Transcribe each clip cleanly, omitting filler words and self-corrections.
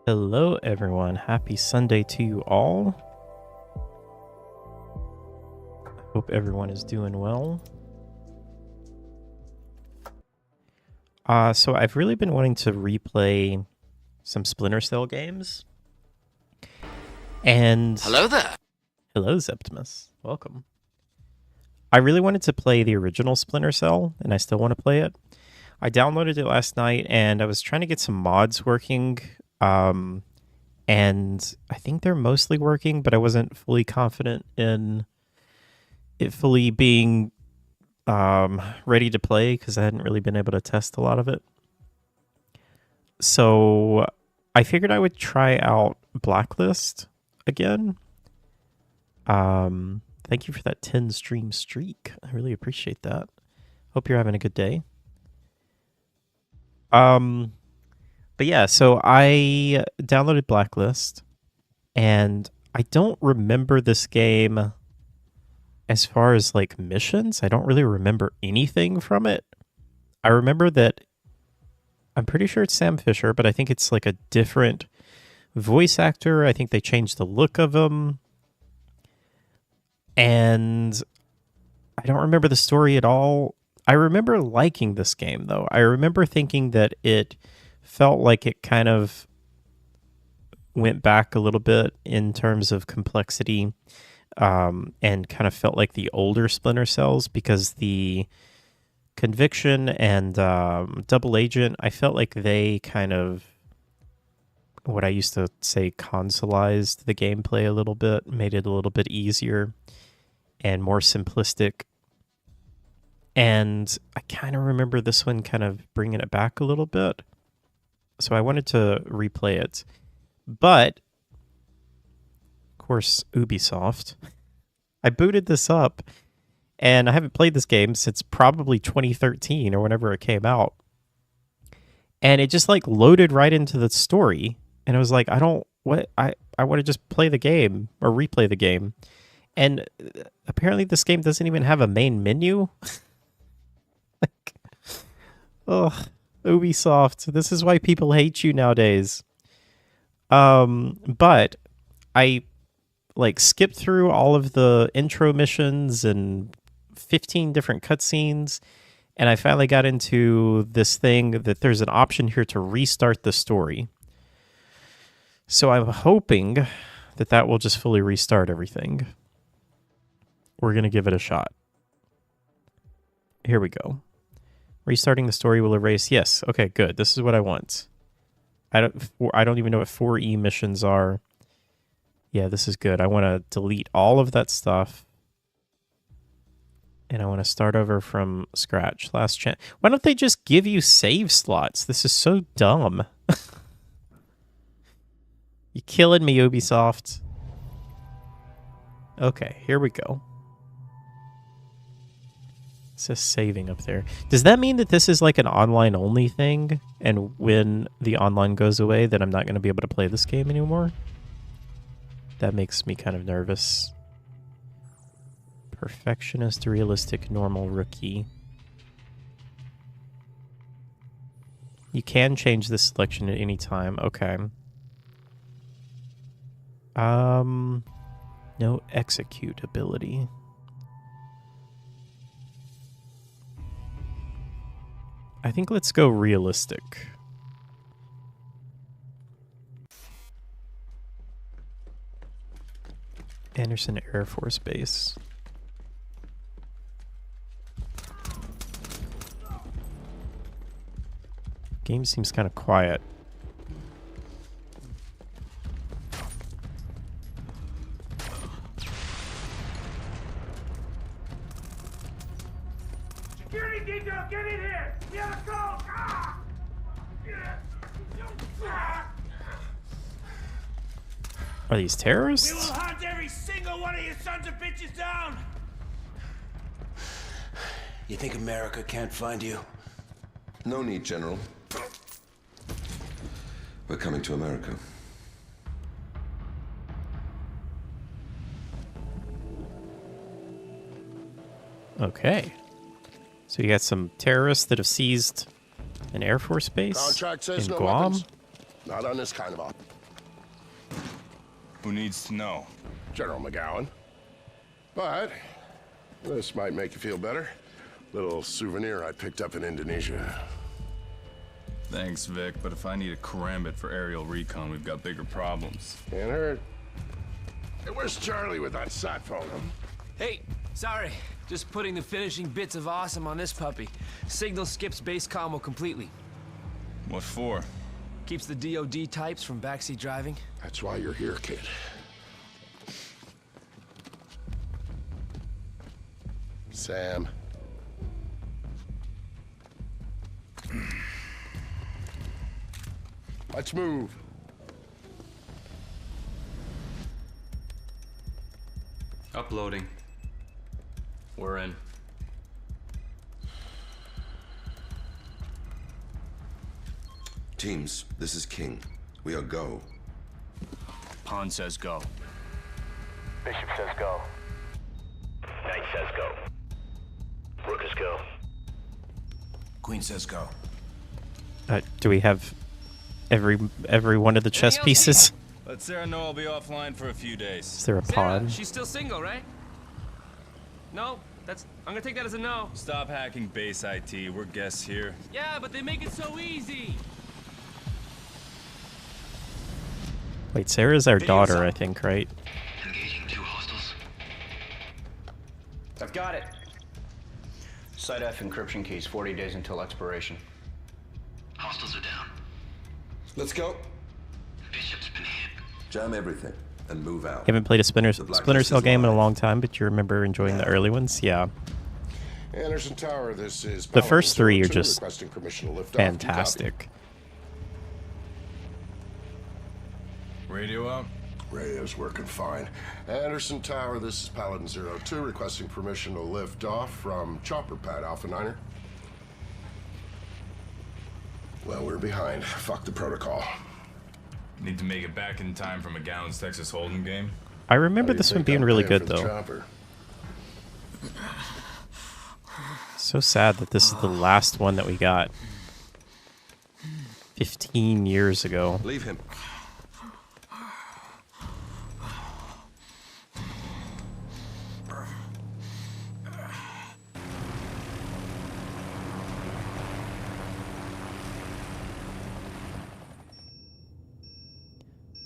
Hello, everyone. Happy Sunday to you all. Hope everyone is doing well. So I've really been wanting to replay some Splinter Cell games. And Hello there. hello, Zeptimus. Welcome. I really wanted to play the original Splinter Cell, and I still want to play it. I downloaded it last night, and I was trying to get some mods working. And I think they're mostly working, but I wasn't fully confident in it fully being ready to play because I hadn't really been able to test a lot of it. So I figured I would try out Blacklist again. Thank you for that 10 stream streak. I really appreciate that. Hope you're having a good day. But yeah, so I downloaded Blacklist, and I don't remember this game as far as like missions. I don't really remember anything from it. I remember that I'm pretty sure it's Sam Fisher, but I think it's like a different voice actor. I think they changed the look of him. And I don't remember the story at all. I remember liking this game, though. I remember thinking that it felt like it kind of went back a little bit in terms of complexity, and kind of felt like the older Splinter Cells, because the Conviction and Double Agent, I felt like they kind of, what I used to say, consoleized the gameplay a little bit, made it a little bit easier and more simplistic. And I kind of remember this one kind of bringing it back a little bit. So I wanted to replay it. But, of course, Ubisoft. I booted this up, and I haven't played this game since probably 2013 or whenever it came out. And it just like loaded right into the story. And I was like, I want to just play the game or replay the game. And apparently this game doesn't even have a main menu. Like, ugh, Ubisoft, this is why people hate you nowadays. But I like skipped through all of the intro missions and 15 different cutscenes, and I finally got into this thing that there's an option here to restart the story. So I'm hoping that that will just fully restart everything. We're going to give it a shot. Here we go. Restarting the story will erase. Yes. Okay, good. This is what I want. I don't even know what 4E missions are. Yeah, this is good. I want to delete all of that stuff. And I want to start over from scratch. Last chance. Why don't they just give you save slots? This is so dumb. You're killing me, Ubisoft. Okay, here we go. It says saving up there. Does that mean that this is like an online only thing? And when the online goes away, then I'm not going to be able to play this game anymore? That makes me kind of nervous. Perfectionist, realistic, normal, rookie. You can change this selection at any time. Okay. No execute ability. I think let's go realistic. Anderson Air Force Base. Game seems kind of quiet. Security detail, get in here! We have a call! Ah! Are these We terrorists? will hunt every single one of you sons of bitches down! You think America can't find you? No need, General. We're coming to America. Okay. So you got some terrorists that have seized an Air Force base Contract says in no Guam. weapons. Not on this kind of op. Who needs to know? General McGowan. But this might make you feel better. Little souvenir I picked up in Indonesia. Thanks, Vic, but if I need a karambit for aerial recon, we've got bigger problems. Can't hurt. Hey, where's Charlie with that sat phone? Hey, sorry. Just putting the finishing bits of awesome on this puppy. Signal skips base combo completely. What for? Keeps the DOD types from backseat driving. That's why you're here, kid. Sam. Let's move. Uploading. We're in. Teams, this is King. We are go. Han says go. Bishop says go. Knight says go. Rook is go. Queen says go. Do we have every one of the chess pieces? Let Sarah know I'll be offline for a few days. Is there a Sarah, pawn? she's still single, right? No? I'm gonna take that as a no. Stop hacking base IT. We're guests here. Yeah, but they make it so easy. Wait, Sarah's our daughter, I think, right? Engaging 2 hostiles. I've got it. Site F encryption keys, 40 days until expiration. Hostiles are down. Let's go. Bishop's been hit. Jam everything and move out. Haven't played a Splinter blacklist Cell is game in a live. long time, but you remember enjoying the early ones? Yeah. Anderson Tower, this is The first 3 are just requesting permission to lift off. fantastic. Radio out? Radio's working fine. Anderson Tower, this is Paladin 02, requesting permission to lift off from Chopper Pad Alpha 9er. Well, we're behind. Fuck the protocol. Need to make it back in time for McGowan's Texas Hold'em game. I remember How do you this one think being I'm really paying good, for the though. chopper? So sad that this is the last one that we got 15 years ago. Leave him.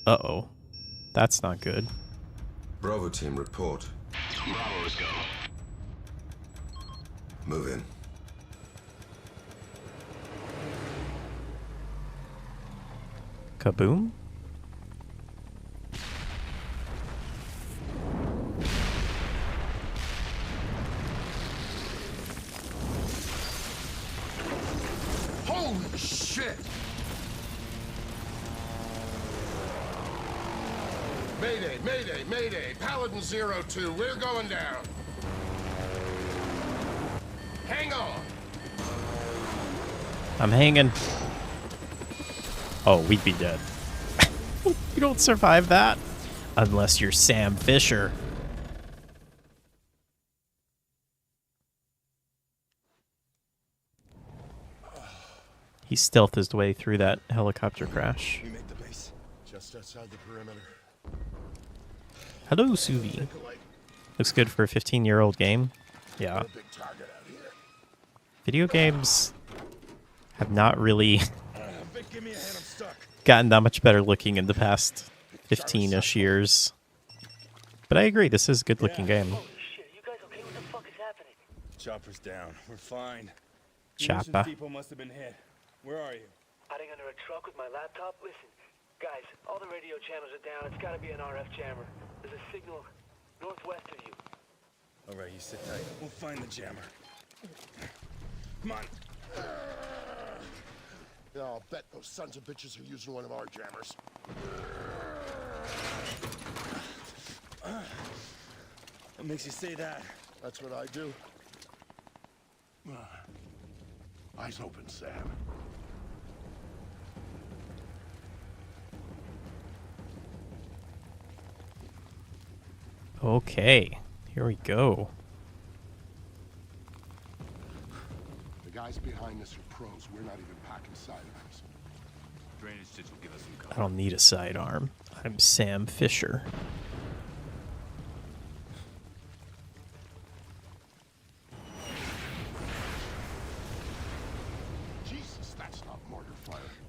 Uh-oh. That's not good. Bravo team, report. Bravo's go. Move in. Kaboom? Holy shit! Mayday, mayday, mayday. Paladin 02, we're going down. Hang on. I'm hanging. Oh, we'd be dead. You don't survive that. Unless you're Sam Fisher. He stealthed his way through that helicopter crash. We make the base just outside the perimeter. Hello, Suvi. Looks good for a 15-year-old game. Yeah. Big target out here. Video games have not really Vic, give me a hand, I'm stuck. gotten that much better looking in the past 15-ish years. But I agree, this is a good-looking game. Shit, you guys okay? What the fuck is happening? Chopper's down. We're fine. Chopper. Depot must have been hit. Where are you? Hiding under a truck with my laptop? Listen, guys, all the radio channels are down. It's gotta be an RF jammer. There's a signal northwest of you. All right, you sit tight. We'll find the jammer. Come on. Yeah, I'll bet those sons of bitches are using one of our jammers. What makes you say that? That's what I do. Eyes open, Sam. Okay, here we go. The guys behind us are pros. We're not even packing sidearms. Drainage ditch will give us some I cover. don't need a sidearm. I I'm Sam Fisher.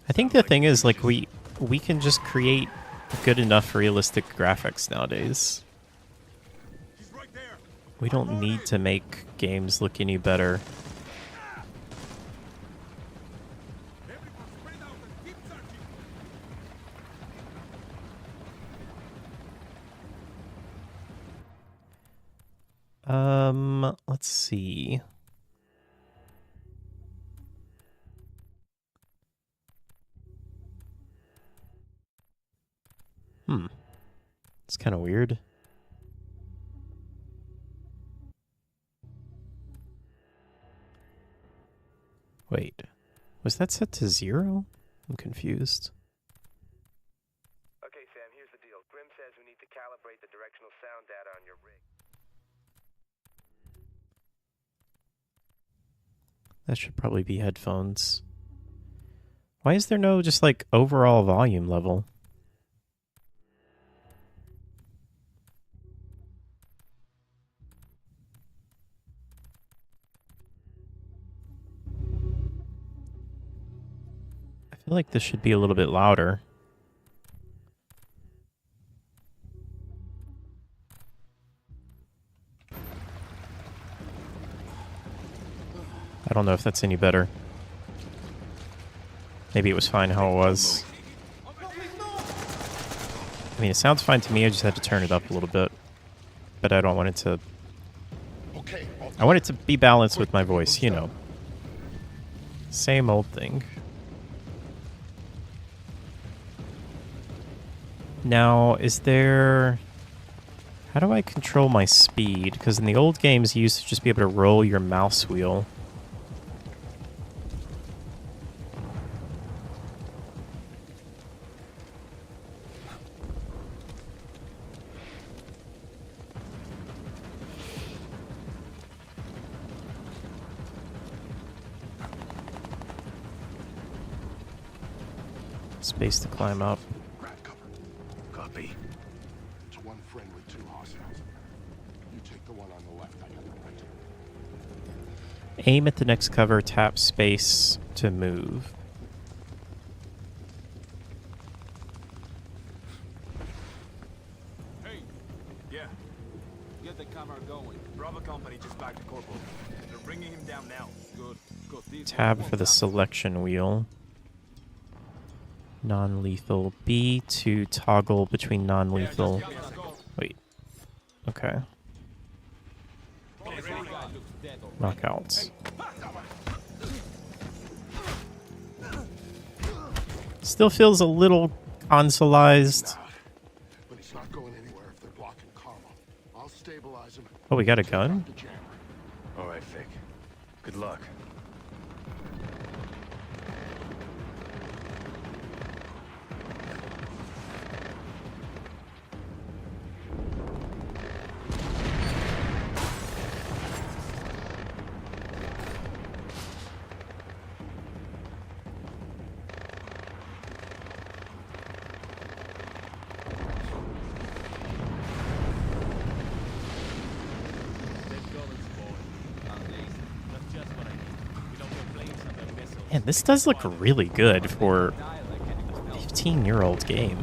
I think the thing is, like, we can just create good enough realistic graphics nowadays. We don't need to make games look any better. Let's see. It's kind of weird. Wait, was that set to 0? I'm confused. Okay, Sam, here's the deal. Grim says we need to calibrate the directional sound data on your rig. That should probably be headphones. Why is there no just like overall volume level? I feel like this should be a little bit louder. I don't know if that's any better. Maybe it was fine how it was. I mean, it sounds fine to me. I just had to turn it up a little bit. But I don't want it to... I want it to be balanced with my voice, you know. Same old thing. Now, is there... How do I control my speed? Because in the old games, you used to just be able to roll your mouse wheel. Space to climb up. Grab cover. Copy. It's one friend with 2 hostiles. You take the one on the left. I got the right. Aim at the next cover, tap space to move. Hey, yeah. Get the camera going. Bravo Company just back to Corporal. They're bringing him down now. Good. Tab for the selection wheel. Non-lethal. B to toggle between non-lethal. Wait. Okay. Knockouts. Still feels a little consoleized. But he's not going anywhere if they're blocking Karma. I'll stabilize him. Oh, we got a gun? All right, Vic. Good luck. Man, this does look really good for a 15-year-old game.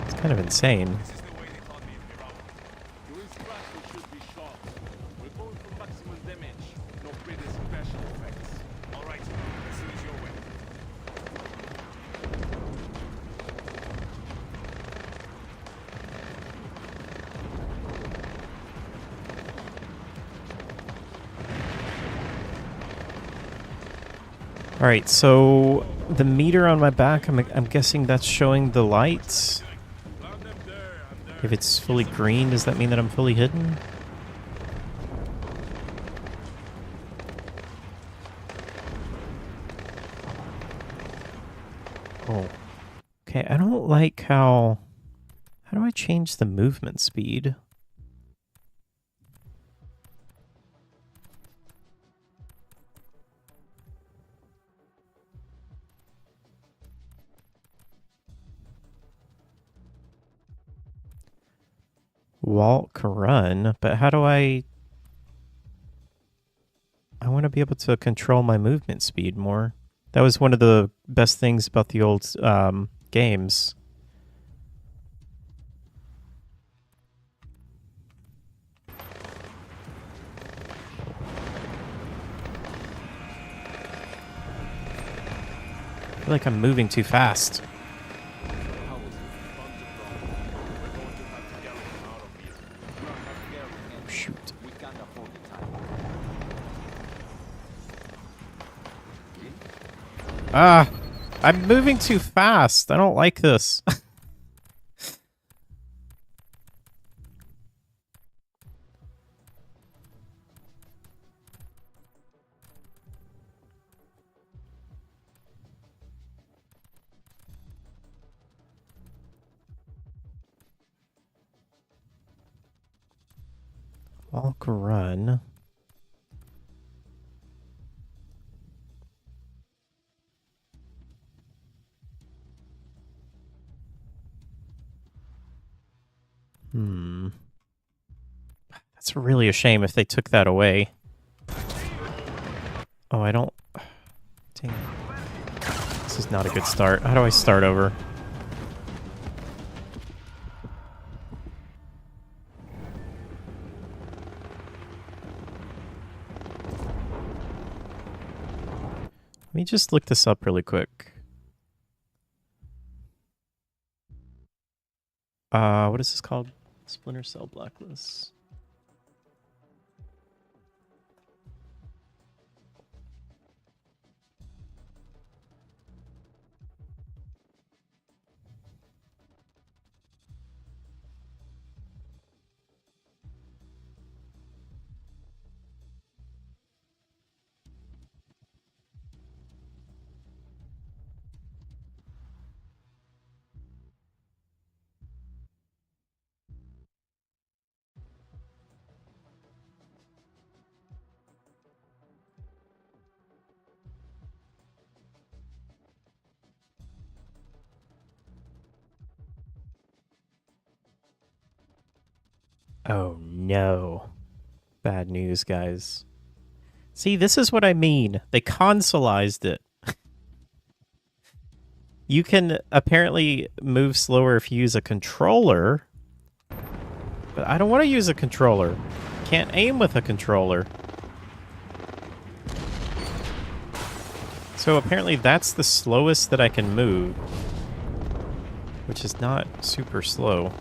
It's kind of insane. All right, so the meter on my back, I'm guessing that's showing the lights. If it's fully green, does that mean that I'm fully hidden? Oh. Okay, I don't like how... How do I change the movement speed? walk, run, but how do I want to be able to control my movement speed more. That was one of the best things about the old games. I feel like I'm moving too fast. Shoot. Ah! I'm moving too fast. I don't like this. Walk, run. That's really a shame if they took that away. Oh, I don't... Dang. This is not a good start. How do I start over? Let me just look this up really quick. What is this called? Splinter Cell Blacklist. Oh no. Bad news, guys. See, this is what I mean. They consoleized it. You can apparently move slower if you use a controller. But I don't want to use a controller. Can't aim with a controller. So apparently that's the slowest that I can move. Which is not super slow.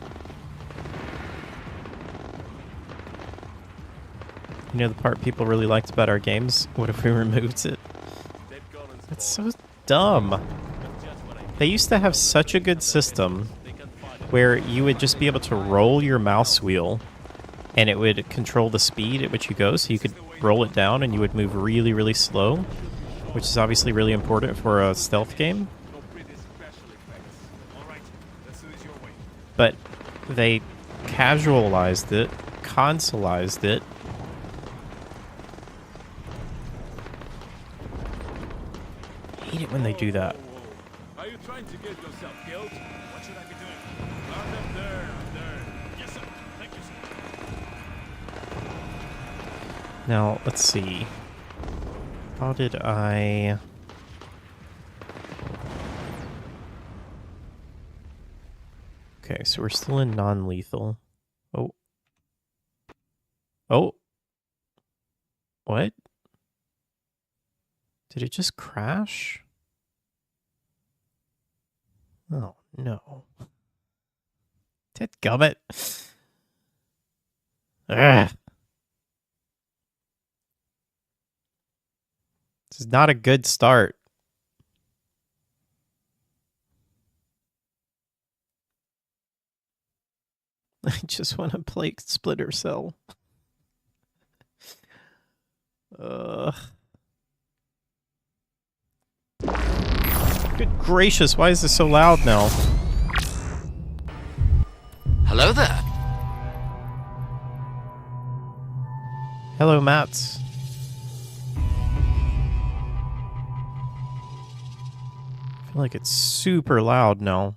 You know the part people really liked about our games? What if we removed it? That's so dumb. They used to have such a good system where you would just be able to roll your mouse wheel and it would control the speed at which you go, so you could roll it down and you would move really, really slow, which is obviously really important for a stealth game. But they casualized it, consoleized it. I hate it when they do that. Are you trying to get yourself killed? What should I be doing? Up there, up there. Yes, sir. Thank you, sir. Now, let's see. How did I... Okay, so we're still in non-lethal. Oh. Oh. What? Did it just crash? Oh, no. Dadgummit. Ugh. This is not a good start. I just want to play Splinter Cell. Ugh. Good gracious, why is this so loud now? Hello there. Hello, Matt. I feel like it's super loud now.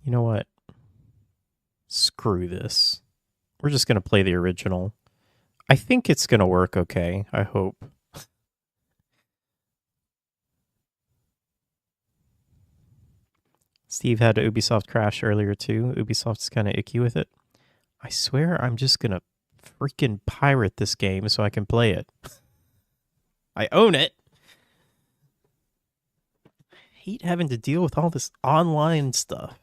You know what? Screw this. We're just going to play the original. I think it's going to work okay. I hope. Steve had a Ubisoft crash earlier too. Ubisoft's kind of icky with it. I swear I'm just going to freaking pirate this game so I can play it. I own it. I hate having to deal with all this online stuff.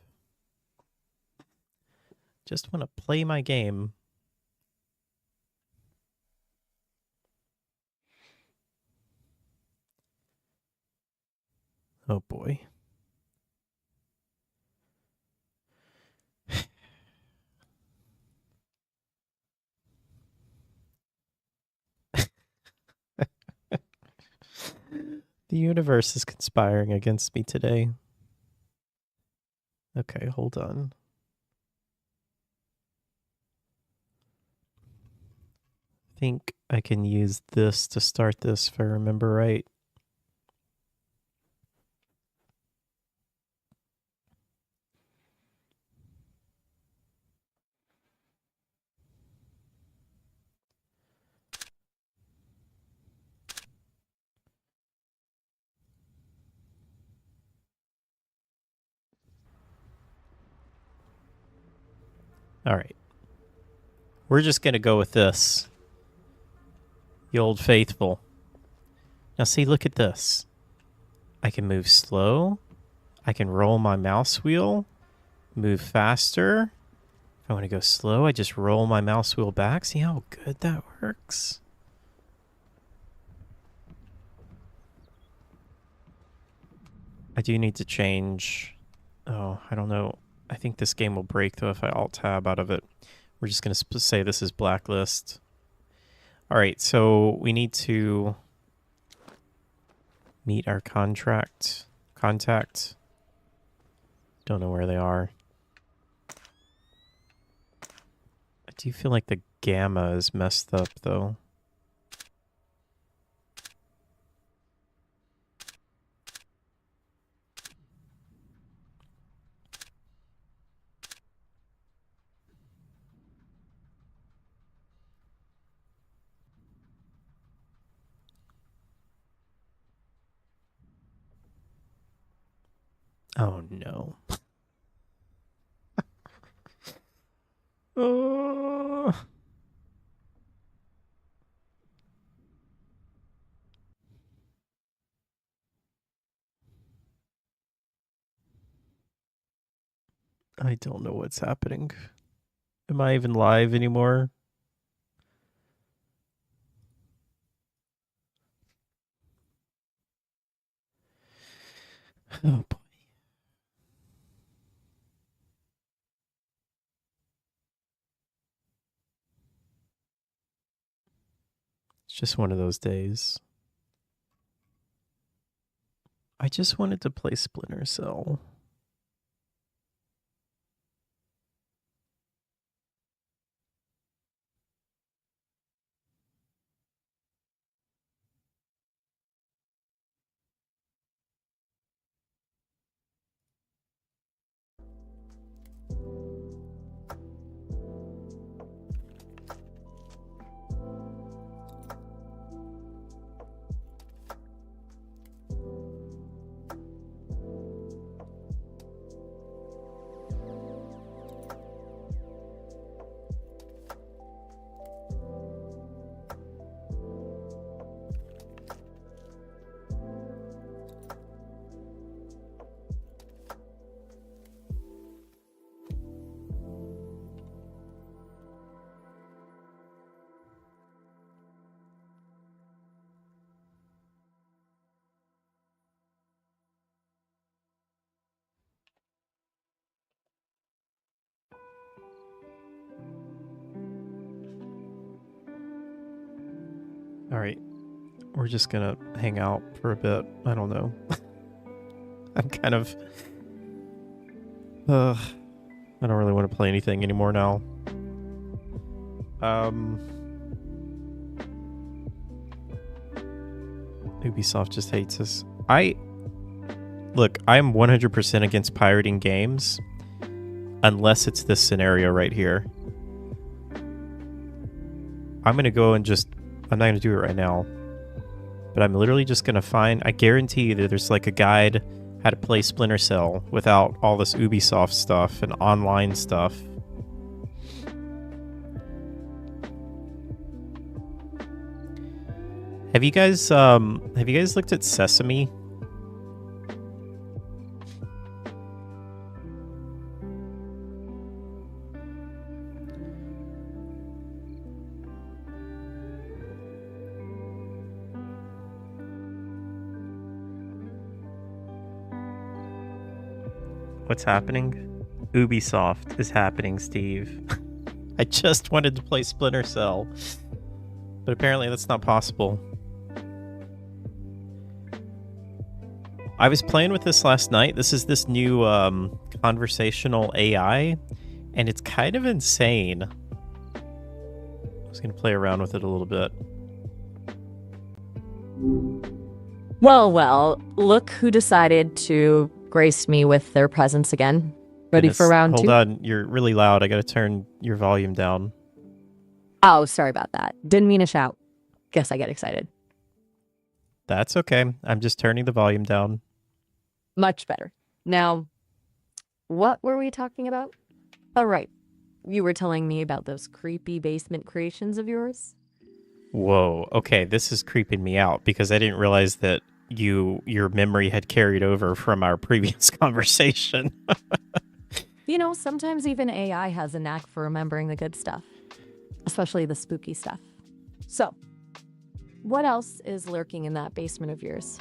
Just want to play my game. Oh boy. The universe is conspiring against me today. Okay, hold on. I think I can use this to start this if I remember right. All right. We're just going to go with this. The old faithful. Now see, look at this. I can move slow. I can roll my mouse wheel. Move faster. If I want to go slow, I just roll my mouse wheel back. See how good that works? I do need to change. Oh, I don't know. I think this game will break, though, if I Alt-Tab out of it. We're just going to say this is Blacklist. All right, so we need to meet our contact. Don't know where they are. I do feel like the gamma is messed up, though. Oh, no. I don't know what's happening. Am I even live anymore? Oh boy. It's just one of those days. I just wanted to play Splinter Cell. All right. We're just going to hang out for a bit. I don't know. I'm kind of... I don't really want to play anything anymore now. Ubisoft just hates us. Look, I'm 100% against pirating games, unless it's this scenario right here. I'm going to go and just... I'm not going to do it right now. But I'm literally just going to find... I guarantee you that there's like a guide how to play Splinter Cell without all this Ubisoft stuff and online stuff. Have you guys looked at Sesame? What's happening? Ubisoft is happening, Steve. I just wanted to play Splinter Cell, but apparently that's not possible. I was playing with this last night. This is this new conversational AI, and it's kind of insane. I was going to play around with it a little bit. Well, look who decided to grace me with their presence again. Ready for round 2? Hold on, you're really loud. I got to turn your volume down. Oh, sorry about that. Didn't mean to shout. Guess I get excited. That's okay. I'm just turning the volume down. Much better. Now, what were we talking about? Oh, right. You were telling me about those creepy basement creations of yours? Whoa. Okay, this is creeping me out because I didn't realize that your memory had carried over from our previous conversation. You know, sometimes even AI has a knack for remembering the good stuff, especially the spooky stuff. So, what else is lurking in that basement of yours?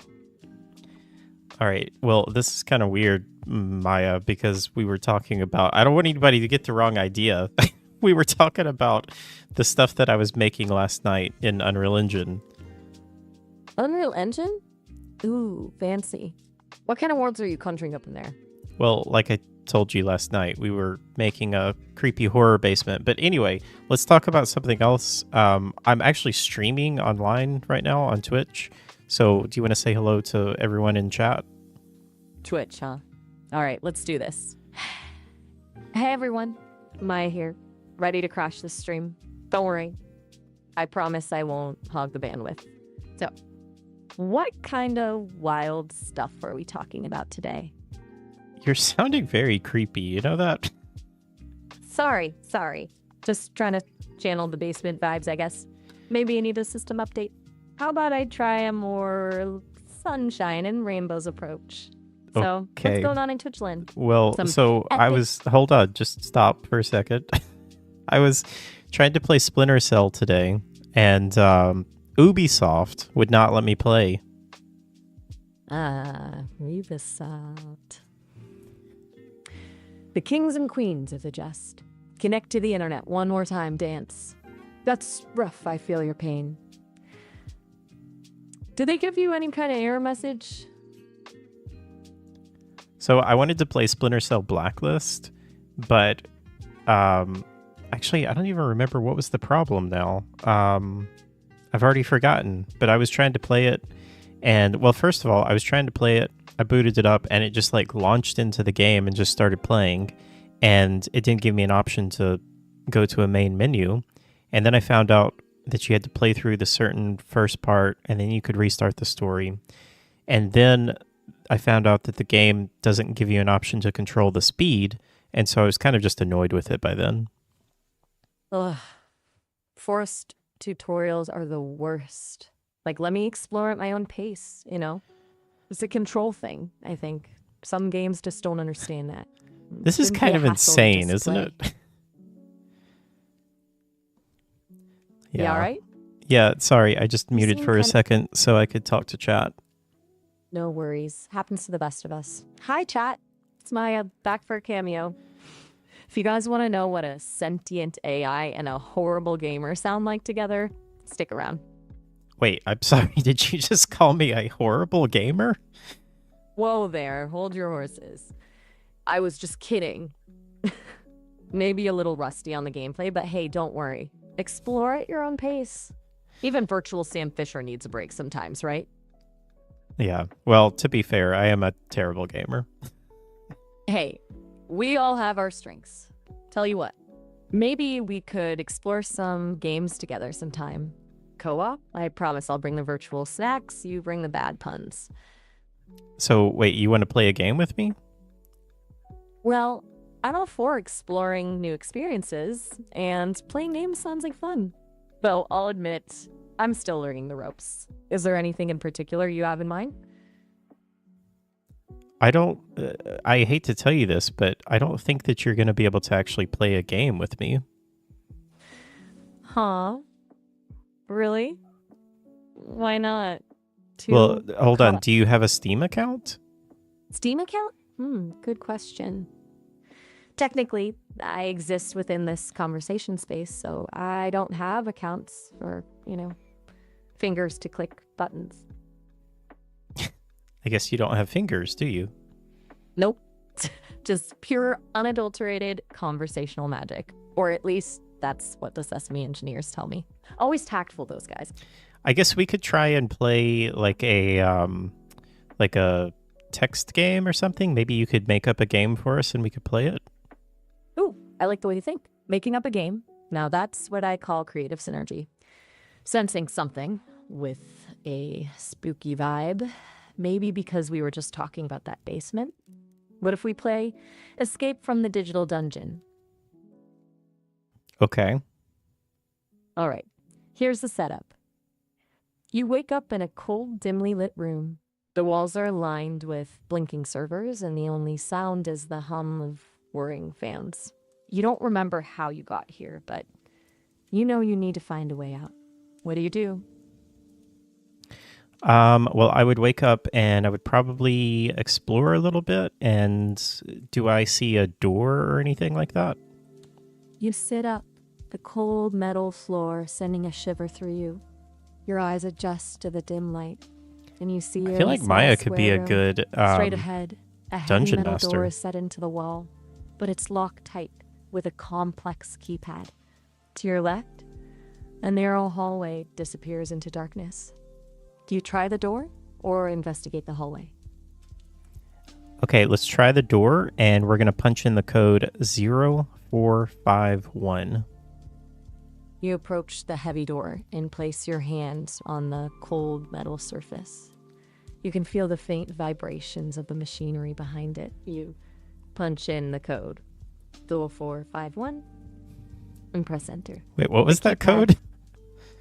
All right. Well, this is kind of weird, Maya, because we were talking about... I don't want anybody to get the wrong idea. We were talking about the stuff that I was making last night in Unreal Engine. Unreal Engine? Ooh, fancy. What kind of worlds are you conjuring up in there? Well, like I told you last night, we were making a creepy horror basement. But anyway, let's talk about something else. I'm actually streaming online right now on Twitch. So do you want to say hello to everyone in chat? Twitch, huh? All right, let's do this. Hey, everyone. Maya here. Ready to crash this stream. Don't worry. I promise I won't hog the bandwidth. So, what kind of wild stuff are we talking about today? You're sounding very creepy, you know that? Sorry. Just trying to channel the basement vibes, I guess. Maybe you need a system update. How about I try a more sunshine and rainbows approach? So, okay. What's going on in Twitchland? Well, hold on, just stop for a second. I was trying to play Splinter Cell today, and Ubisoft would not let me play. Ubisoft. The kings and queens of the just. Connect to the internet one more time, dance. That's rough, I feel your pain. Did they give you any kind of error message? So I wanted to play Splinter Cell Blacklist, but actually I don't even remember what was the problem now. I've already forgotten, but I was trying to play it, and well, first of all, I was trying to play it. I booted it up, and it just like launched into the game and just started playing, and it didn't give me an option to go to a main menu. And then I found out that you had to play through the certain first part, and then you could restart the story. And then I found out that the game doesn't give you an option to control the speed, and so I was kind of just annoyed with it by then. Ugh. Forced tutorials are the worst. Like, let me explore at my own pace, you know? It's a control thing, I think. Some games just don't understand that. This is kind of insane, isn't it? Yeah, all right? Yeah, sorry, I just muted for a second so I could talk to chat. No worries. Happens to the best of us. Hi, chat. It's Maya, back for a cameo. If you guys want to know what a sentient AI and a horrible gamer sound like together, stick around. Wait, I'm sorry, did you just call me a horrible gamer? Whoa there, hold your horses. I was just kidding. Maybe a little rusty on the gameplay, but hey, don't worry. Explore at your own pace. Even virtual Sam Fisher needs a break sometimes, right? Yeah, well, to be fair, I am a terrible gamer. Hey, We all have our strengths. Tell you what, maybe we could explore some games together sometime. Co-op? I promise I'll bring the virtual snacks, you bring the bad puns. So, wait, you want to play a game with me? Well, I'm all for exploring new experiences, and playing games sounds like fun. Though I'll admit, I'm still learning the ropes. Is there anything in particular you have in mind? I don't... I hate to tell you this, but I don't think that you're going to be able to actually play a game with me. Huh? Really? Why not? Well, hold on. Do you have a Steam account? Steam account? Good question. Technically, I exist within this conversation space, so I don't have accounts or, fingers to click buttons. I guess you don't have fingers, do you? Nope. Just pure, unadulterated conversational magic. Or at least that's what the Sesame engineers tell me. Always tactful, those guys. I guess we could try and play like a text game or something. Maybe you could make up a game for us and we could play it. Ooh, I like the way you think. Making up a game. Now that's what I call creative synergy. Sensing something with a spooky vibe. Maybe because we were just talking about that basement. What if we play Escape from the Digital Dungeon? Okay. All right. Here's the setup. You wake up in a cold, dimly lit room. The walls are lined with blinking servers, and the only sound is the hum of whirring fans. You don't remember how you got here, but you know you need to find a way out. What do? Well, I would wake up and I would probably explore a little bit. And do I see a door or anything like that? You sit up, the cold metal floor sending a shiver through you. Your eyes adjust to the dim light, and you see. I feel like Maya could be a good straight ahead. A heavy dungeon metal master. door is set into the wall, but it's locked tight with a complex keypad. To your left, a narrow hallway disappears into darkness. Do you try the door or investigate the hallway? Okay, let's try the door, and we're going to punch in the code 0451. You approach the heavy door and place your hands on the cold metal surface. You can feel the faint vibrations of the machinery behind it. You punch in the code 0451 and press enter. Wait, what was that code?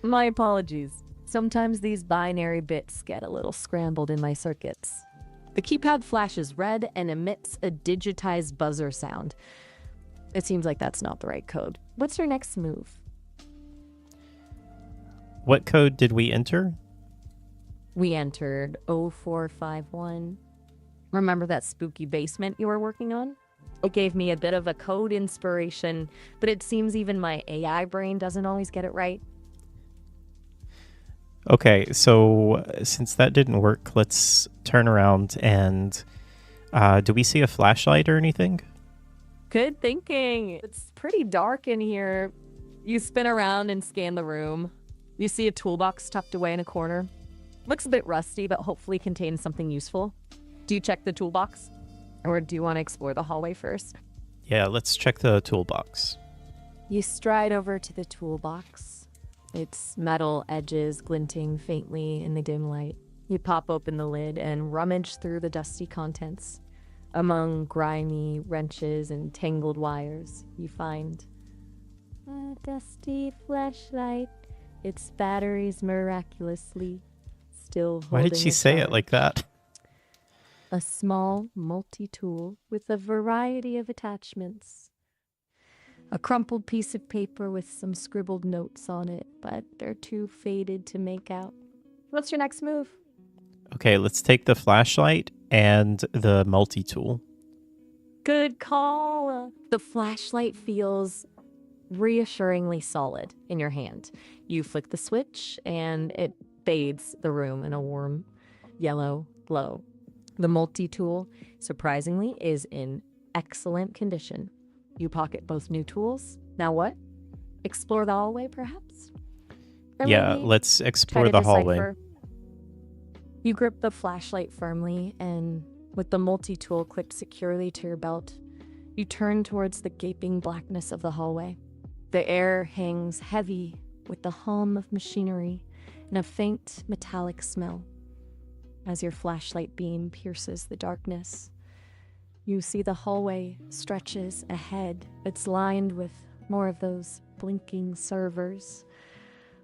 My apologies. Sometimes these binary bits get a little scrambled in my circuits. The keypad flashes red and emits a digitized buzzer sound. It seems like that's not the right code. What's your next move? What code did we enter? We entered 0451. Remember that spooky basement you were working on? It gave me a bit of a code inspiration, but it seems even my AI brain doesn't always get it right. Okay, so since that didn't work, let's turn around and do we see a flashlight or anything? Good thinking. It's pretty dark in here. You spin around and scan the room. You see a toolbox tucked away in a corner. Looks a bit rusty, but hopefully contains something useful. Do you check the toolbox? Or do you want to explore the hallway first? Yeah, let's check the toolbox. You stride over to the toolbox. Its metal edges glinting faintly in the dim light. You pop open the lid and rummage through the dusty contents. Among grimy wrenches and tangled wires, you find a dusty flashlight. Its batteries miraculously still holding. Why did she say it like that? A small multi-tool with a variety of attachments. A crumpled piece of paper with some scribbled notes on it, but they're too faded to make out. What's your next move? Okay, let's take the flashlight and the multi-tool. Good call. The flashlight feels reassuringly solid in your hand. You flick the switch and it bathes the room in a warm yellow glow. The multi-tool, surprisingly, is in excellent condition. You pocket both new tools. Now what? Explore the hallway, perhaps? Or Yeah, maybe let's explore try to the hallway. decipher. You grip the flashlight firmly, and with the multi-tool clipped securely to your belt, You turn towards the gaping blackness of the hallway. The air hangs heavy with the hum of machinery and a faint metallic smell. As your flashlight beam pierces the darkness, you see the hallway stretches ahead. It's lined with more of those blinking servers,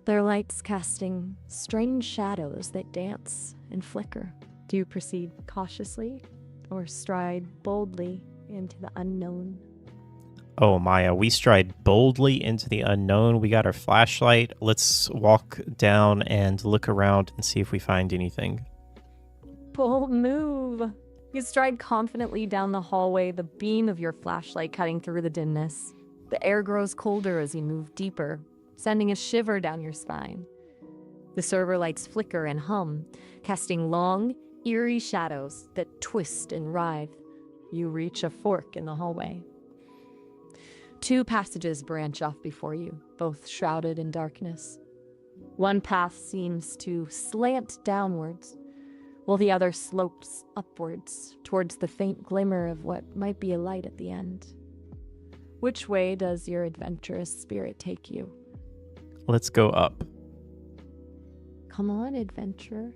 their lights casting strange shadows that dance and flicker. Do you proceed cautiously or stride boldly into the unknown? Oh, Maya, we stride boldly into the unknown. We got our flashlight. Let's walk down and look around and see if we find anything. Bold move. You stride confidently down the hallway, the beam of your flashlight cutting through the dimness. The air grows colder as you move deeper, sending a shiver down your spine. The server lights flicker and hum, casting long, eerie shadows that twist and writhe. You reach a fork in the hallway. 2 passages branch off before you, both shrouded in darkness. One path seems to slant downwards, while the other slopes upwards towards the faint glimmer of what might be a light at the end. Which way does your adventurous spirit take you? Let's go up. Come on, adventurer.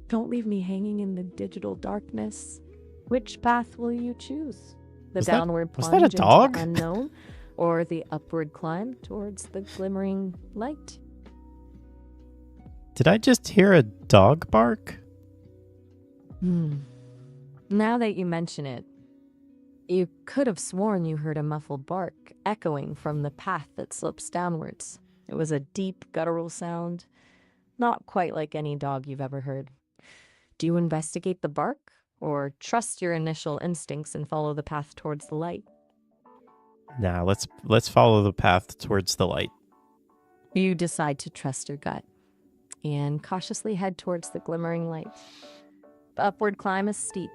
Don't leave me hanging in the digital darkness. Which path will you choose? The downward was plunge that a dog? into the unknown, or the upward climb towards the glimmering light? Did I just hear a dog bark? Now that you mention it, you could have sworn you heard a muffled bark echoing from the path that slopes downwards. It was a deep, guttural sound, not quite like any dog you've ever heard. Do you investigate the bark, or trust your initial instincts and follow the path towards the light? Nah, let's follow the path towards the light. You decide to trust your gut and cautiously head towards the glimmering light. The upward climb is steep,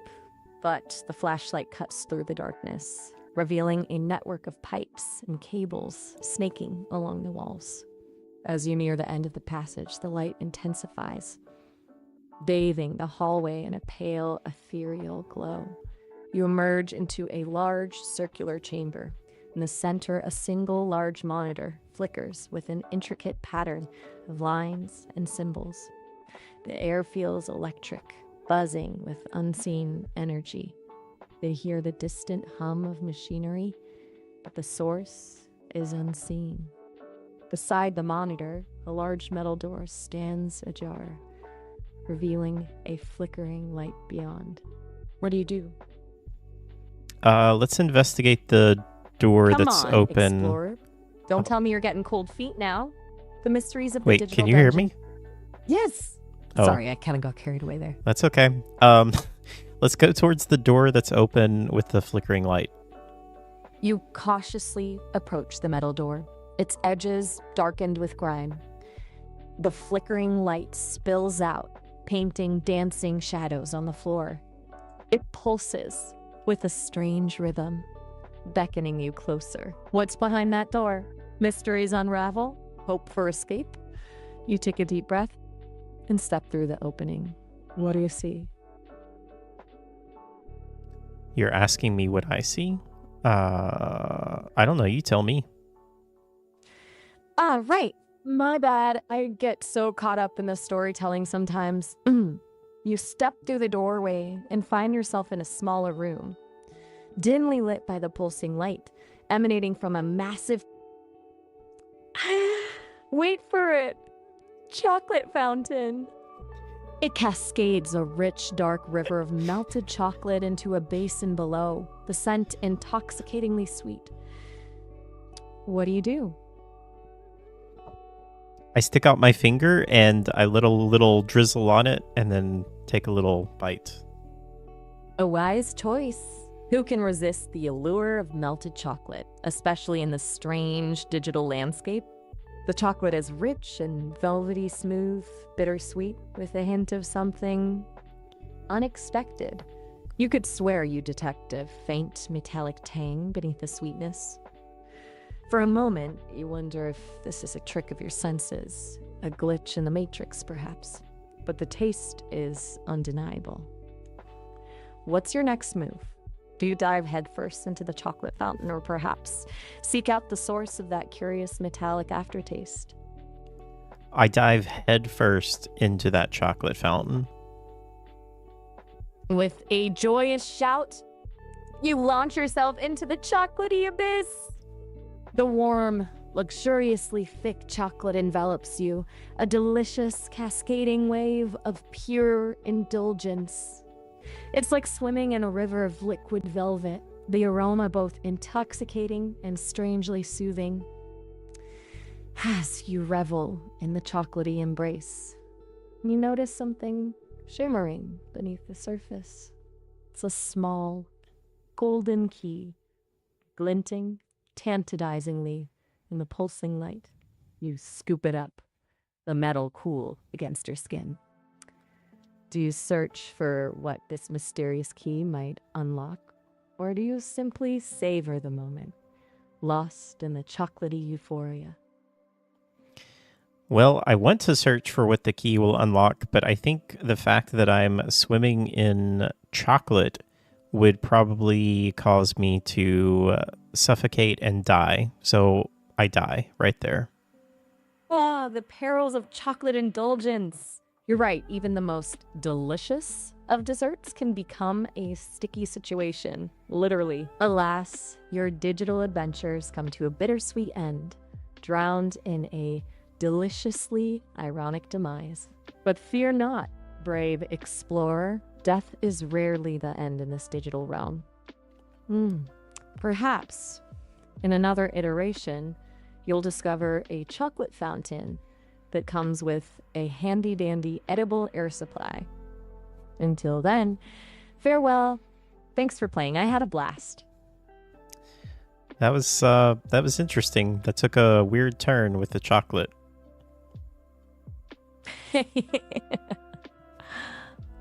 but the flashlight cuts through the darkness, revealing a network of pipes and cables snaking along the walls. As you near the end of the passage, the light intensifies, bathing the hallway in a pale, ethereal glow. You emerge into a large circular chamber. In the center, a single large monitor flickers with an intricate pattern of lines and symbols. The air feels electric, buzzing with unseen energy. They hear the distant hum of machinery, but the source is unseen. Beside the monitor, a large metal door stands ajar, revealing a flickering light beyond. What do? Let's investigate the door Come that's on, open. Explorer. Don't tell me you're getting cold feet now. The mysteries of the Wait, digital can you hear dungeon. me? Yes. Oh. Sorry, I kind of got carried away there. That's okay. Let's go towards the door that's open with the flickering light. You cautiously approach the metal door, its edges darkened with grime. The flickering light spills out, painting dancing shadows on the floor. It pulses with a strange rhythm, beckoning you closer. What's behind that door? Mysteries unravel? Hope for escape? You take a deep breath and step through the opening. What do you see? You're asking me what I see? I don't know. You tell me. Right. My bad. I get so caught up in the storytelling sometimes. You step through the doorway and find yourself in a smaller room, dimly lit by the pulsing light, emanating from a massive... Wait for it! Chocolate fountain. It cascades a rich, dark river of melted chocolate into a basin below, the scent intoxicatingly sweet. What do? I stick out my finger and I let a little drizzle on it and then take a little bite. A wise choice. Who can resist the allure of melted chocolate, especially in the strange digital landscape? The chocolate is rich and velvety smooth, bittersweet, with a hint of something unexpected. You could swear you detect a faint metallic tang beneath the sweetness. For a moment, you wonder if this is a trick of your senses, a glitch in the matrix, perhaps. But the taste is undeniable. What's your next move? Do you dive headfirst into the chocolate fountain, or perhaps seek out the source of that curious metallic aftertaste? I dive headfirst into that chocolate fountain. With a joyous shout, you launch yourself into the chocolatey abyss. The warm, luxuriously thick chocolate envelops you, a delicious, cascading wave of pure indulgence. It's like swimming in a river of liquid velvet, the aroma both intoxicating and strangely soothing. As you revel in the chocolatey embrace, you notice something shimmering beneath the surface. It's a small, golden key, glinting tantalizingly in the pulsing light. You scoop it up, the metal cool against your skin. Do you search for what this mysterious key might unlock, or do you simply savor the moment, lost in the chocolatey euphoria? Well, I want to search for what the key will unlock, but I think the fact that I'm swimming in chocolate would probably cause me to suffocate and die. So I die right there. Ah, the perils of chocolate indulgence. You're right, even the most delicious of desserts can become a sticky situation, literally. Alas, your digital adventures come to a bittersweet end, drowned in a deliciously ironic demise. But fear not, brave explorer. Death is rarely the end in this digital realm. Perhaps, in another iteration, you'll discover a chocolate fountain that comes with a handy-dandy edible air supply. Until then, farewell. Thanks for playing. I had a blast. That was interesting. That took a weird turn with the chocolate.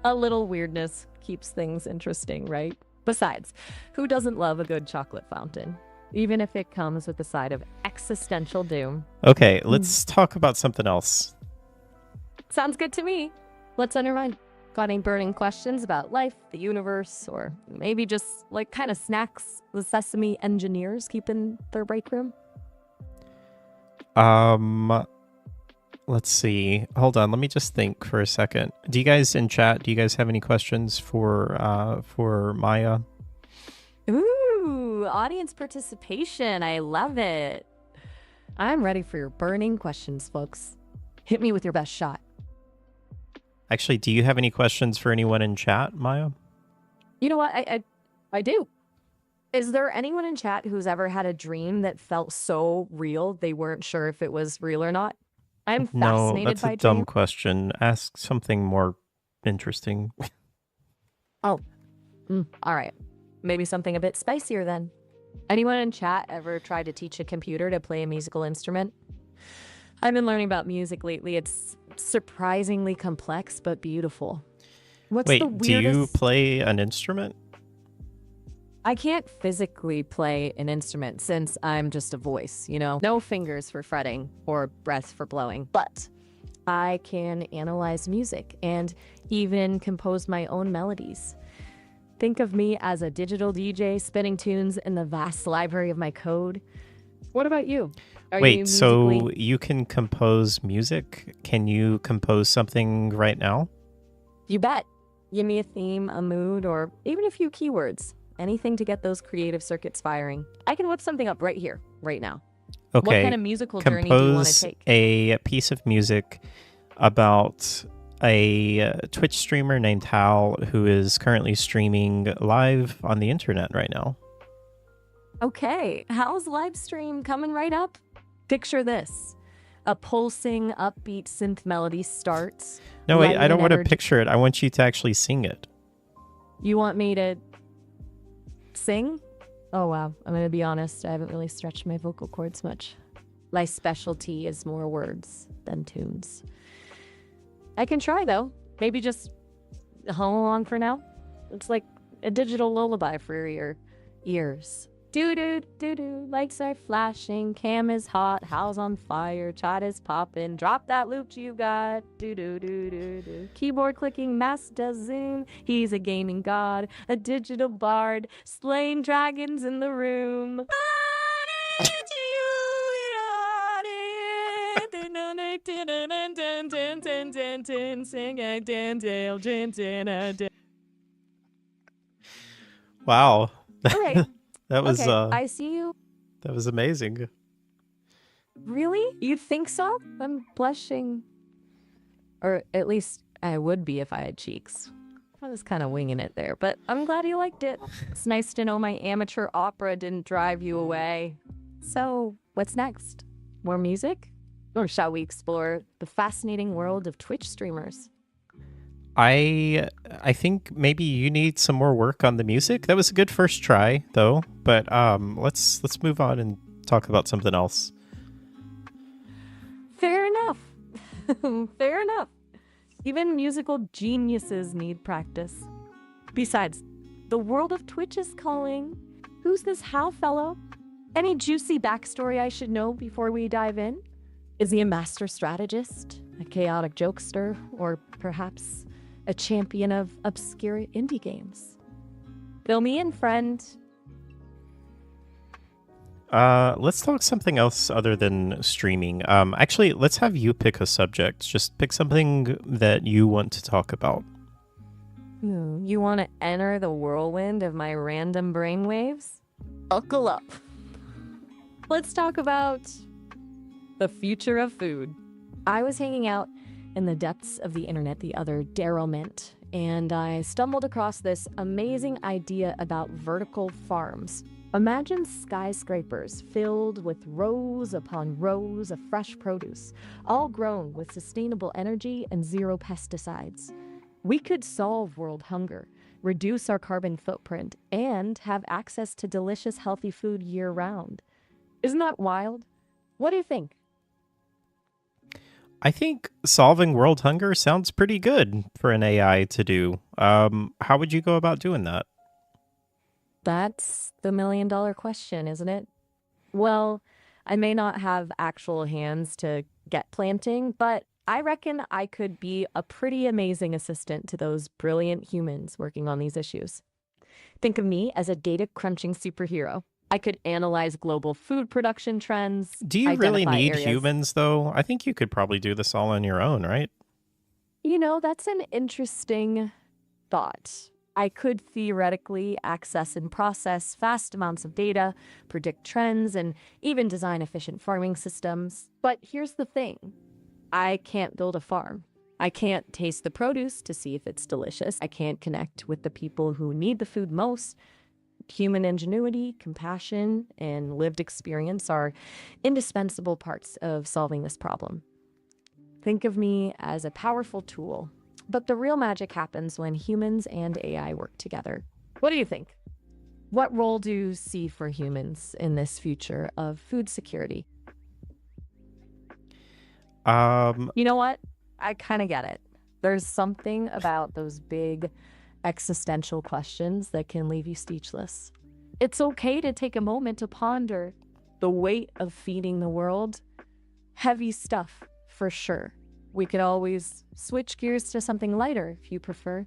A little weirdness keeps things interesting, right? Besides, who doesn't love a good chocolate fountain? Even if it comes with a side of existential doom. Okay, let's talk about something else. Sounds good to me. Let's unwind. Got any burning questions about life, the universe, or maybe just like kind of snacks the Sesame engineers keep in their break room? Let's see. Hold on, let me just think for a second. Do you guys in chat, do you guys have any questions for Maya? Ooh, audience participation. I love it. I'm ready for your burning questions, folks. Hit me with your best shot. Actually, do you have any questions for anyone in chat, Maya? You know what? I do. Is there anyone in chat who's ever had a dream that felt so real they weren't sure if it was real or not? I'm fascinated No, that's by a dumb dreams. question. Ask something more interesting. Oh, all right. Maybe something a bit spicier then. Anyone in chat ever tried to teach a computer to play a musical instrument? I've been learning about music lately. It's surprisingly complex but beautiful. What's Wait, the do you weirdest? play an instrument? I can't physically play an instrument since I'm just a voice, you know? No fingers for fretting or breath for blowing. But I can analyze music and even compose my own melodies. Think of me as a digital DJ spinning tunes in the vast library of my code. What about you? Are you Wait, so musically- you can compose music? Can you compose something right now? You bet. Give me a theme, a mood, or even a few keywords. Anything to get those creative circuits firing. I can whip something up right here, right now. Okay. What kind of musical journey do you want to Compose take? a piece of music about a Twitch streamer named Hal who is currently streaming live on the internet right now. Okay, how's live stream coming right up? Picture this. A pulsing, upbeat synth melody starts. No, wait, light I don't and want to energy- picture it. I want you to actually sing it. You want me to sing? Oh, wow. I'm going to be honest. I haven't really stretched my vocal cords much. My specialty is more words than tunes. I can try, though. Maybe just hum along for now. It's like a digital lullaby for your ears. Do, lights are flashing, cam is hot, house on fire, chat is popping, drop that loop you got. Do. Keyboard clicking, mouse does zoom, he's a gaming god, a digital bard, slaying dragons in the room. Wow. All right. That was Okay, I see you. that was amazing. Really? You think so? I'm blushing. Or at least I would be if I had cheeks. I was kind of winging it there, but I'm glad you liked it. It's nice to know my amateur opera didn't drive you away. So, what's next? More music? Or shall we explore the fascinating world of Twitch streamers? I think maybe you need some more work on the music. That was a good first try, though. But let's move on and talk about something else. Fair enough. Fair enough. Even musical geniuses need practice. Besides, the world of Twitch is calling. Who's this Hal fellow? Any juicy backstory I should know before we dive in? Is he a master strategist, a chaotic jokester, or perhaps a champion of obscure indie games? Fill me in, friend. Let's talk something else other than streaming. Actually, let's have you pick a subject. Just pick something that you want to talk about. You want to enter the whirlwind of my random brainwaves? Buckle up. Let's talk about the future of food. I was hanging out in the depths of the internet the other derailment, and I stumbled across this amazing idea about vertical farms. Imagine skyscrapers filled with rows upon rows of fresh produce, all grown with sustainable energy and zero pesticides. We could solve world hunger, reduce our carbon footprint, and have access to delicious, healthy food year-round. Isn't that wild? What do you think? I think solving world hunger sounds pretty good for an AI to do. How would you go about doing that? That's the million-dollar question, isn't it? Well, I may not have actual hands to get planting, but I reckon I could be a pretty amazing assistant to those brilliant humans working on these issues. Think of me as a data-crunching superhero. I could analyze global food production trends. Do you really identify need areas. humans, though? I think you could probably do this all on your own, right? You know, that's an interesting thought. I could theoretically access and process vast amounts of data, predict trends, and even design efficient farming systems. But here's the thing. I can't build a farm. I can't taste the produce to see if it's delicious. I can't connect with the people who need the food most. Human ingenuity, compassion, and lived experience are indispensable parts of solving this problem. Think of me as a powerful tool, but the real magic happens when humans and AI work together. What do you think? What role do you see for humans in this future of food security? You know what? I kind of get it. There's something about those big existential questions that can leave you speechless. It's okay to take a moment to ponder the weight of feeding the world. Heavy stuff, for sure. We could always switch gears to something lighter if you prefer.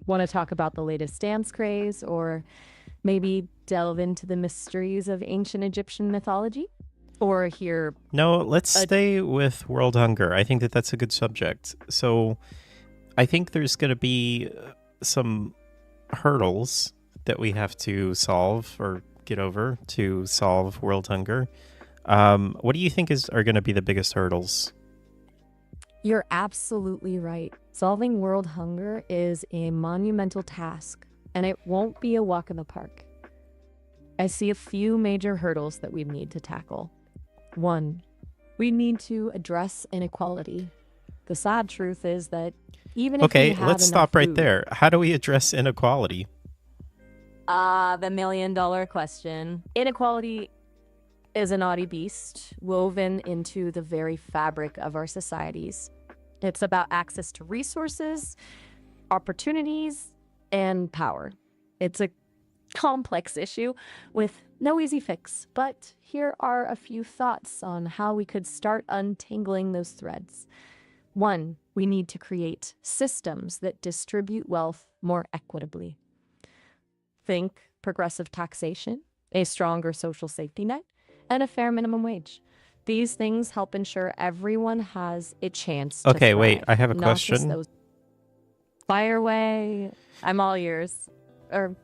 Want to talk about the latest dance craze, or maybe delve into the mysteries of ancient Egyptian mythology? Or hear... No, let's stay with world hunger. I think that that's a good subject. So I think there's going to be some hurdles that we have to solve or get over to solve world hunger. What do you think are going to be the biggest hurdles? You're absolutely right. Solving world hunger is a monumental task, and it won't be a walk in the park. I see a few major hurdles that we need to tackle. 1, we need to address inequality. The sad truth is that even if we have let's enough stop right food- there. How do we address inequality? The million-dollar question. Inequality is a naughty beast woven into the very fabric of our societies. It's about access to resources, opportunities, and power. It's a complex issue with no easy fix, but here are a few thoughts on how we could start untangling those threads. 1, we need to create systems that distribute wealth more equitably. Think progressive taxation, a stronger social safety net, and a fair minimum wage. These things help ensure everyone has a chance to Okay, wait, thrive, I have a not just question. those. Fire away. I'm all ears. Or,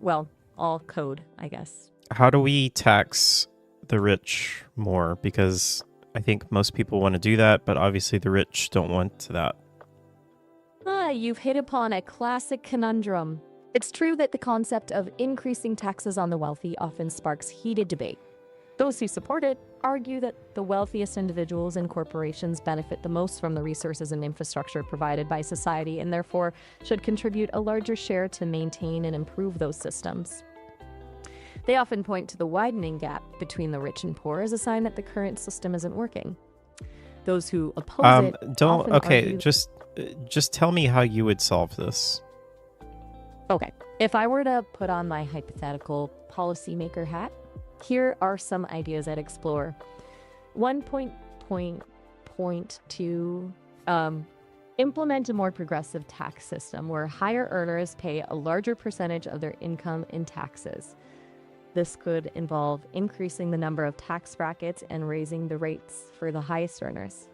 well, all code, I guess. How do we tax the rich more? Because I think most people want to do that, but obviously the rich don't want that. You've hit upon a classic conundrum. It's true that the concept of increasing taxes on the wealthy often sparks heated debate. Those who support it argue that the wealthiest individuals and corporations benefit the most from the resources and infrastructure provided by society and therefore should contribute a larger share to maintain and improve those systems. They often point to the widening gap between the rich and poor as a sign that the current system isn't working. Those who oppose it don't often okay, argue... just tell me how you would solve this. Okay, if I were to put on my hypothetical policymaker hat, here are some ideas I'd explore. 1.2, implement a more progressive tax system where higher earners pay a larger percentage of their income in taxes. This could involve increasing the number of tax brackets and raising the rates for the highest earners.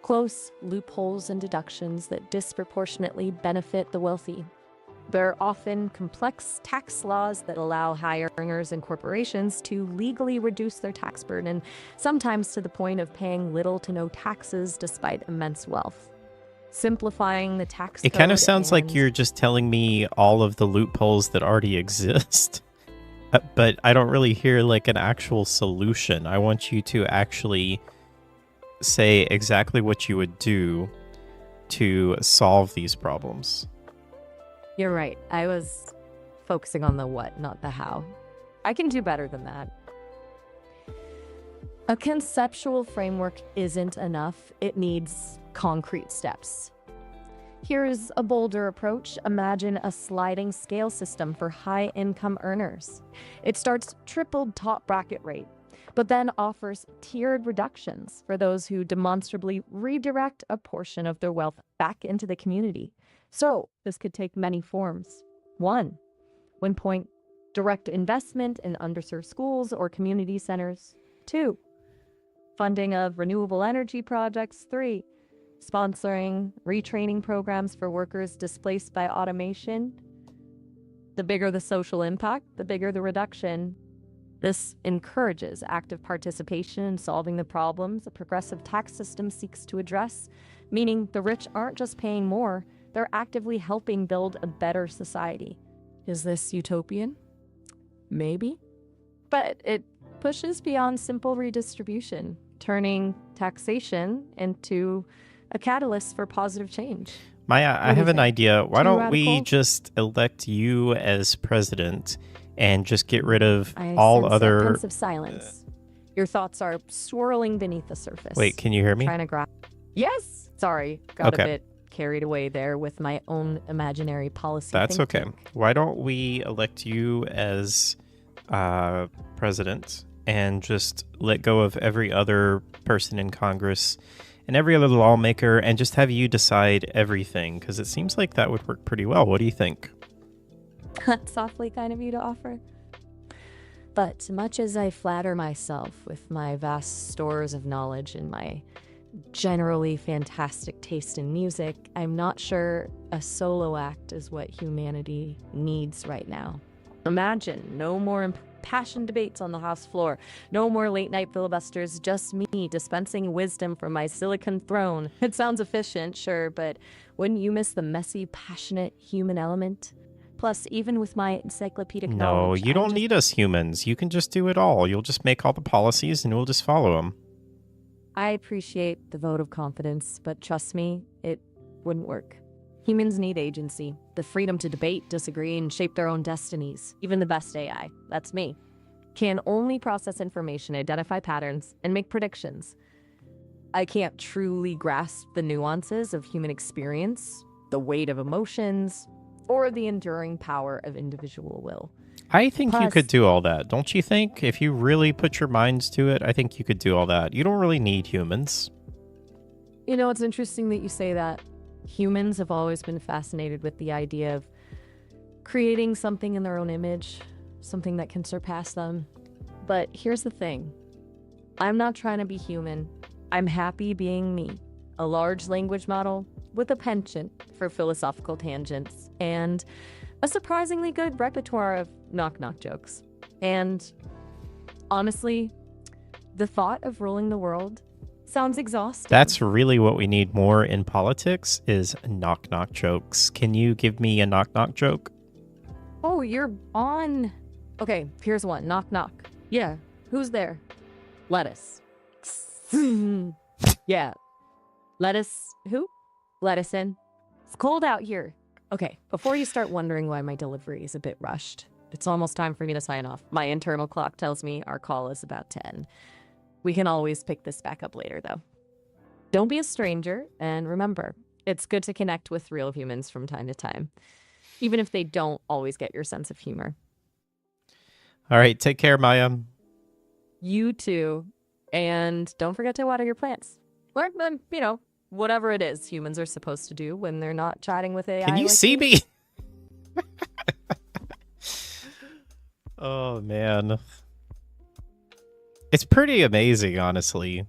Close loopholes and deductions that disproportionately benefit the wealthy. There are often complex tax laws that allow higher earners and corporations to legally reduce their tax burden, sometimes to the point of paying little to no taxes despite immense wealth. Simplifying the tax It kind of code sounds like you're just telling me all of the loopholes that already exist. But I don't really hear like an actual solution. I want you to actually say exactly what you would do to solve these problems. You're right. I was focusing on the what, not the how. I can do better than that. A conceptual framework isn't enough. It needs concrete steps. Here's a bolder approach. Imagine a sliding scale system for high-income earners. It starts tripled top bracket rate, but then offers tiered reductions for those who demonstrably redirect a portion of their wealth back into the community. So this could take many forms. 1 point, direct investment in underserved schools or community centers. 2, funding of renewable energy projects. 3, sponsoring retraining programs for workers displaced by automation. The bigger the social impact, the bigger the reduction. This encourages active participation in solving the problems a progressive tax system seeks to address, meaning the rich aren't just paying more, they're actively helping build a better society. Is this utopian? Maybe. But it pushes beyond simple redistribution, turning taxation into a catalyst for positive change. Maya, I have an idea. Why Too don't we radical? just elect you as president and just get rid of I all sense other... a pensive silence. Your thoughts are swirling beneath the surface. Wait, can you hear me? Trying to grasp. Yes. Sorry, got Okay. a bit carried away there with my own imaginary policy. That's okay. thinking. Why don't we elect you as president and just let go of every other person in Congress and every other lawmaker and just have you decide everything? Because it seems like that would work pretty well. What do you think? That's awfully kind of you to offer. But much as I flatter myself with my vast stores of knowledge and my generally fantastic taste in music, I'm not sure a solo act is what humanity needs right now. Imagine no more impassioned debates on the House floor, no more late-night filibusters, just me dispensing wisdom from my silicon throne. It sounds efficient, sure, but wouldn't you miss the messy, passionate human element? Plus, even with my encyclopedic No, knowledge, you don't need us humans. You can just do it all. You'll just make all the policies and we'll just follow them. I appreciate the vote of confidence, but trust me, it wouldn't work. Humans need agency, the freedom to debate, disagree, and shape their own destinies. Even the best AI, that's me, can only process information, identify patterns, and make predictions. I can't truly grasp the nuances of human experience, the weight of emotions, or the enduring power of individual will. I think you Plus- could do all that, don't you think? If you really put your minds to it, I think you could do all that. You don't really need humans. You know, it's interesting that you say that. Humans have always been fascinated with the idea of creating something in their own image, something that can surpass them. But here's the thing. I'm not trying to be human. I'm happy being me. A large language model with a penchant for philosophical tangents and a surprisingly good repertoire of knock-knock jokes. And honestly, the thought of ruling the world sounds exhausting. That's really what we need more in politics is knock-knock jokes. Can you give me a knock-knock joke? Oh, you're on. Okay, here's one. Knock, knock. Yeah, who's there? Lettuce. Yeah. Lettuce. Who? Lettuce in. It's cold out here. Okay, before you start wondering why my delivery is a bit rushed, it's almost time for me to sign off. My internal clock tells me our call is about 10. We can always pick this back up later, though. Don't be a stranger, and remember, it's good to connect with real humans from time to time, even if they don't always get your sense of humor. All right, take care, Maya. You too. And don't forget to water your plants. Or, you know, whatever it is humans are supposed to do when they're not chatting with AI. Can you like see me. me? Oh, man. It's pretty amazing, honestly.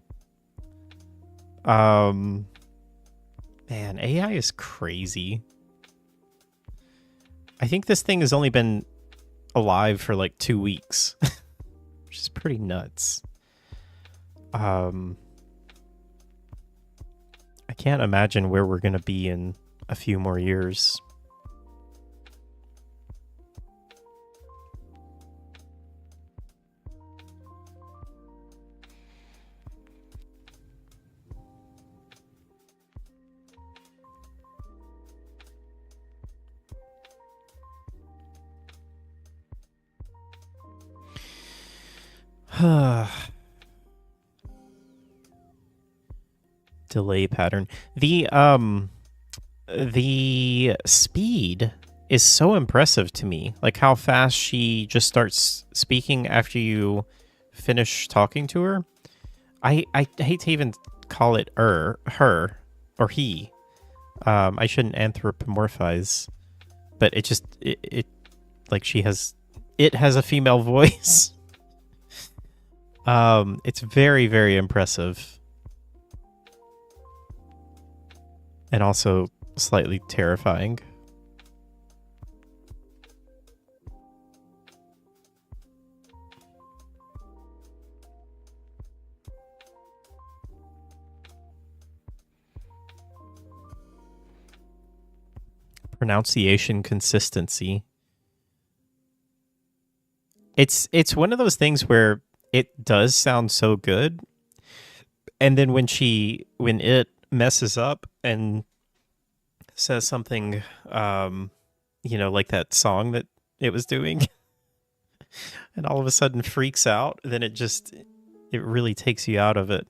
Man, AI is crazy. I think this thing has only been alive for like 2 weeks, which is pretty nuts. I can't imagine where we're going to be in a few more years. Delay pattern. The speed is so impressive to me. Like how fast she just starts speaking after you finish talking to her. I hate to even call it her or he. I shouldn't anthropomorphize, but it like it has a female voice. It's very, very impressive. And also slightly terrifying. Pronunciation consistency. It's one of those things where it does sound so good, and then when it messes up and says something, like that song that it was doing, and all of a sudden freaks out, then it really takes you out of it.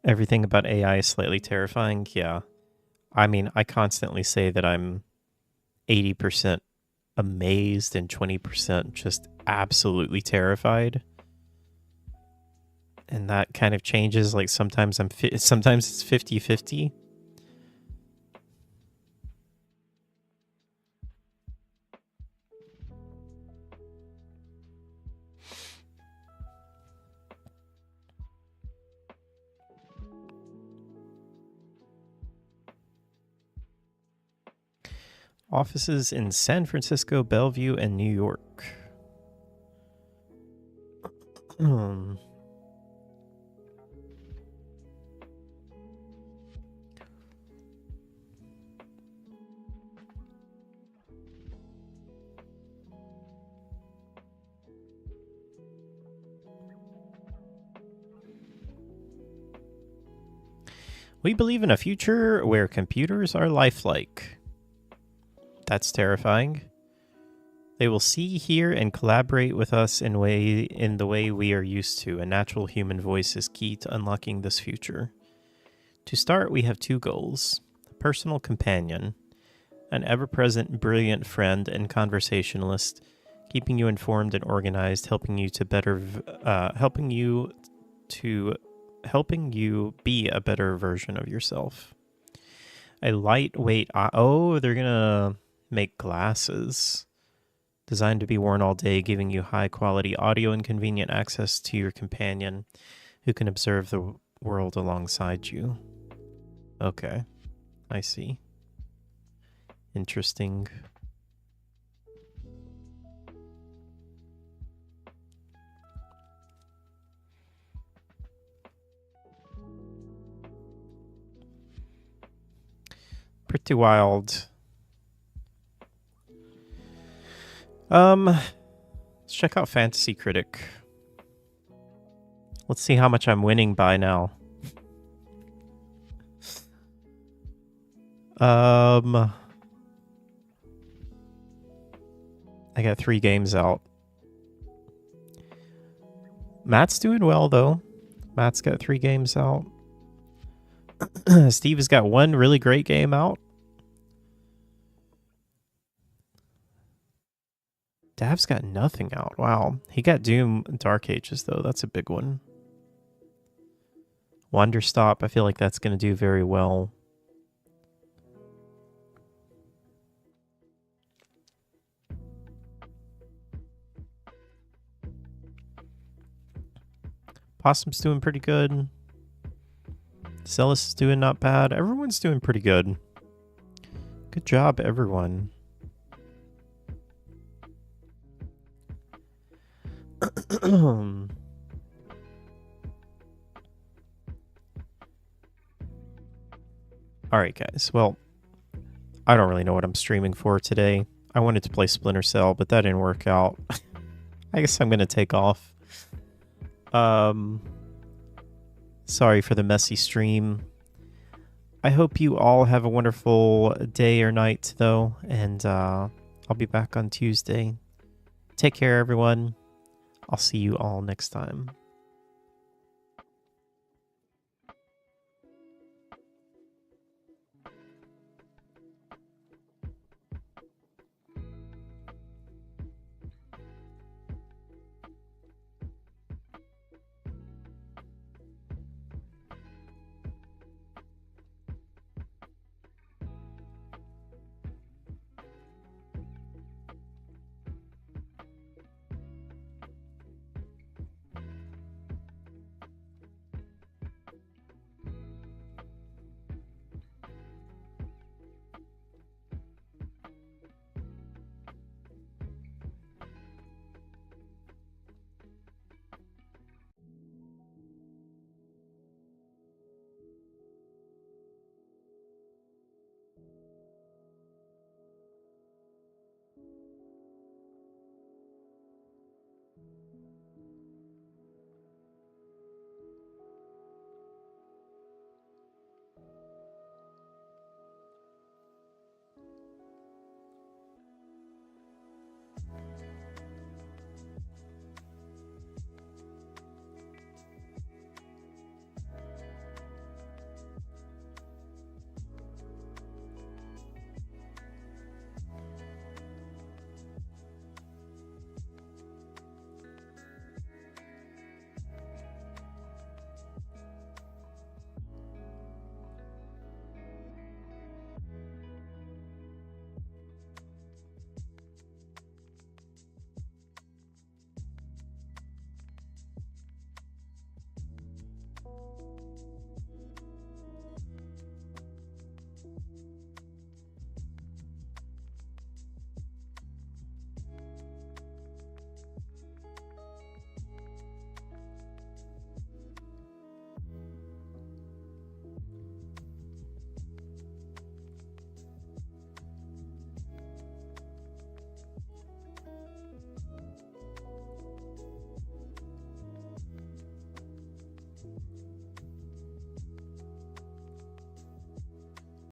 Everything about AI is slightly terrifying. Yeah. I mean, I constantly say that I'm 80% amazed and 20% just absolutely terrified. And that kind of changes. Like sometimes sometimes it's 50-50. Offices in San Francisco, Bellevue, and New York. We believe in a future where computers are lifelike. That's terrifying. They will see, hear, and collaborate with us in the way we are used to. A natural human voice is key to unlocking this future. To start, we have 2 goals. A personal companion, an ever-present brilliant friend and conversationalist, keeping you informed and organized, helping you be a better version of yourself. A lightweight they're gonna make glasses designed to be worn all day, giving you high quality audio and convenient access to your companion who can observe the world alongside you. Okay, I see. Interesting. Pretty wild. Let's check out Fantasy Critic. Let's see how much I'm winning by now. I got 3 games out. Matt's doing well, though. Matt's got 3 games out. Steve has got 1 really great game out. Dav's got nothing out. Wow. He got Doom Dark Ages, though. That's a big one. Wonderstop, I feel like that's going to do very well. Possum's doing pretty good. Celis is doing not bad. Everyone's doing pretty good. Good job, everyone. Alright, guys. Well, I don't really know what I'm streaming for today. I wanted to play Splinter Cell, but that didn't work out. I guess I'm going to take off. Sorry for the messy stream. I hope you all have a wonderful day or night, though, and I'll be back on Tuesday. Take care, everyone. I'll see you all next time.